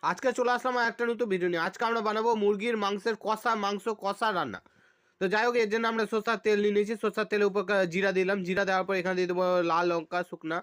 আজকে চলে আসলাম একটা নতুন ভিডিও নিয়ে। আজকে আমরা বানাবো মুরগির মাংসের মাংস কষা রান্না। তো যাই হোক, এর জন্য আমরা সরষার তেল নিয়ে নিয়েছি। সরষার তেলের উপর জিরা দিলাম। জিরা দেওয়ার পর এখানে দিয়ে দেবো লাল লঙ্কা শুকনা।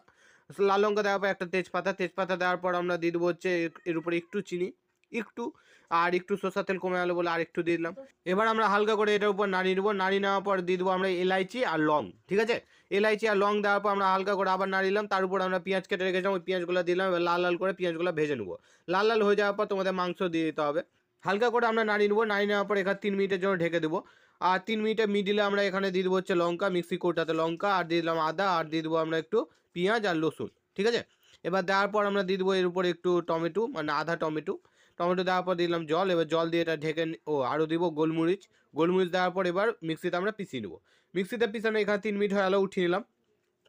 লাল লঙ্কা দেওয়ার পর একটা তেজপাতা। তেজপাতা দেওয়ার পর আমরা দিয়ে দেবো হচ্ছে এর উপরে একটু চিনি, একটু, আর একটু সরষার তেল কমে গেলো বলে আর একটু দিয়ে দিলাম। এবার আমরা হালকা করে এটার উপর নাড়িয়ে নেবো। নাড়িয়ে নেওয়ার পর দিয়ে দেবো আমরা এলাইচি আর লং। ঠিক আছে, এলাইচি আর লং দেওয়ার পর আমরা হালকা করে আবার নাড়িলাম। তার উপর আমরা পেঁয়াজ কেটে রেখেছিলাম, ওই পেঁয়াজগুলো দিলাম। এবার লাল লাল করে পেঁয়াজগুলো ভেজে নেবো। লাল লাল হয়ে যাওয়ার পর তোমাদের মাংস দিয়ে দিতে হবে। হালকা করে আমরা নাড়িয়ে নেবো। নাড়িয়ে নেওয়ার পর এখানে 3 মিনিটের জন্য ঢেকে দেবো। আর 3 মিনিটের মিডিলে আমরা এখানে দিয়ে দেবো হচ্ছে লঙ্কা, মিক্সি কোটাতে লঙ্কা, আর দিয়ে দিলাম আদা, আর দিয়ে দেবো আমরা একটু পেঁয়াজ আর রসুন। ঠিক আছে, এবার দেওয়ার পর আমরা দিয়ে দেবো এর উপরে একটু টমেটো, মানে আধা টমেটো। টমেটো দেওয়ার পর দিলাম জল। এবার জল দিয়ে এটা ঢেকে আরও দিব গোলমরিচ। গোলমরিচ দেওয়ার পর এবার মিক্সিতে আমরা পিষিয়ে নেবো। মিক্সিতে পিছানো এখানে 3 মিনিট হয়ে গেলো, উঠিয়ে নিলাম।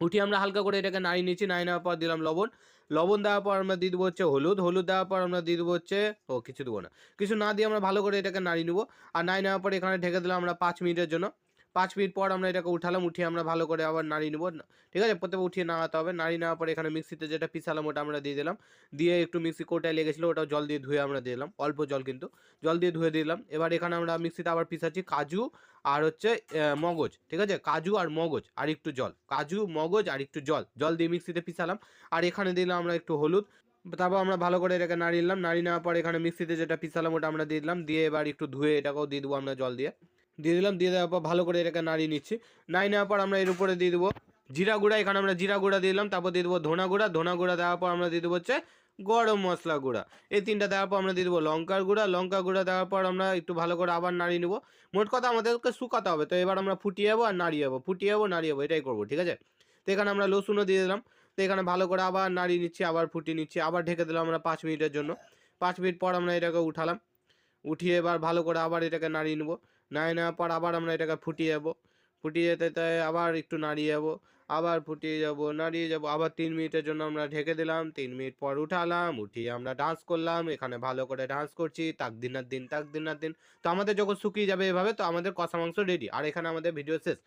উঠিয়ে আমরা হালকা করে এটাকে নাড়িয়ে নিচ্ছি। নাড়িয়ে নেওয়ার পর দিলাম লবণ। লবণ দেওয়ার পর আমরা দিয়ে দেবো হচ্ছে হলুদ। হলুদ দেওয়ার পর আমরা দিয়ে দেবো হচ্ছে কিছু দেবো না, কিছু না দিয়ে আমরা ভালো করে এটাকে নাড়িয়ে নেবো। আর নাড়িয়ে নেওয়ার পর এখানে ঢেকে দিলাম আমরা 5 মিনিটের জন্য। 5 মিনিট পর আমরা এটাকে উঠালাম। উঠিয়ে আমরা ভালো করে আবার নাড়িয়ে নেবো। ঠিক আছে, প্রথমে উঠিয়ে নাড়াতে হবে। নাড়িয়ে নেওয়ার পর এখানে মিক্সিতে যেটা পিছালাম ওটা আমরা দিয়ে দিলাম। দিয়ে একটু মিক্সি কোটায় লেগেছিলো, ওটাও জল দিয়ে ধুয়ে আমরা দিলাম, অল্প জল কিন্তু। জল দিয়ে ধুয়ে দিলাম। এবার এখানে আমরা মিক্সিতে আবার পিছাচ্ছি কাজু আর হচ্ছে মগজ। ঠিক আছে, কাজু আর মগজ আর একটু জল, কাজু মগজ আর একটু জল, জল দিয়ে মিক্সিতে পিছালাম। আর এখানে দিলাম আমরা একটু হলুদ। তারপর আমরা ভালো করে এটাকে নাড়িয়ে নিলাম। নাড়িয়ে নেওয়ার পর এখানে মিক্সিতে যেটা পিছালাম ওটা আমরা দিয়ে দিলাম। দিয়ে এবার একটু ধুয়ে এটাকেও দিয়ে দেবো আমরা জল দিয়ে। দিয়ে দিলাম। দিয়ে দেওয়ার পর ভালো করে এটাকে নাড়িয়ে নিচ্ছি। নাড়িয়ে নেওয়ার পর আমরা এর উপরে দিয়ে দেবো জিরা গুঁড়া। এখানে আমরা জিরা গুঁড়া দিলাম। তারপর দিয়ে দেবো ধনা গুঁড়া। ধনা গুঁড়া দেওয়ার পর আমরা দিয়ে দেবো হচ্ছে গরম মশলা গুঁড়া। এই তিনটা দেওয়ার পর আমরা দিয়ে দেবো লঙ্কার গুঁড়া। লঙ্কা গুঁড়া দেওয়ার পর আমরা একটু ভালো করে আবার নাড়িয়ে নেবো। মোট কথা আমাদেরকে শুকাতে হবে। তো এবার আমরা ফুটিয়ে যাবো আর নাড়িয়ে যাবো, ফুটিয়ে যাবো নাড়িয়ে যাবো, এটাই করবো। ঠিক আছে, তো এখানে আমরা রসুনও দিয়ে দিলাম। তো এখানে ভালো করে আবার নাড়িয়ে নিচ্ছি, আবার ফুটিয়ে নিচ্ছি, আবার ঢেকে দিলাম আমরা 5 মিনিটের জন্য। 5 মিনিট পর আমরা এটাকে উঠালাম। উঠিয়ে এবার ভালো করে আবার এটাকে নাড়িয়ে নেবো। নাড়িয়ে নেওয়ার পর আবার আমরা এটাকে ফুটিয়ে যাবো। ফুটিয়ে যেতে তাই আবার একটু নাড়িয়ে যাবো। আবার ফুটিয়ে যাবো, নাড়িয়ে যাবো, আবার 3 মিনিটের জন্য আমরা ঢেকে দিলাম। 3 মিনিট পর উঠালাম। উঠিয়ে আমরা ডান্স করলাম, এখানে ভালো করে ডান্স করছি তাক দিন আর দিন, তাক দিন আর দিন। তো আমাদের যখন শুকিয়ে যাবে এভাবে, তো আমাদের কষা মাংস রেডি। আর এখানে আমাদের ভিডিও শেষ।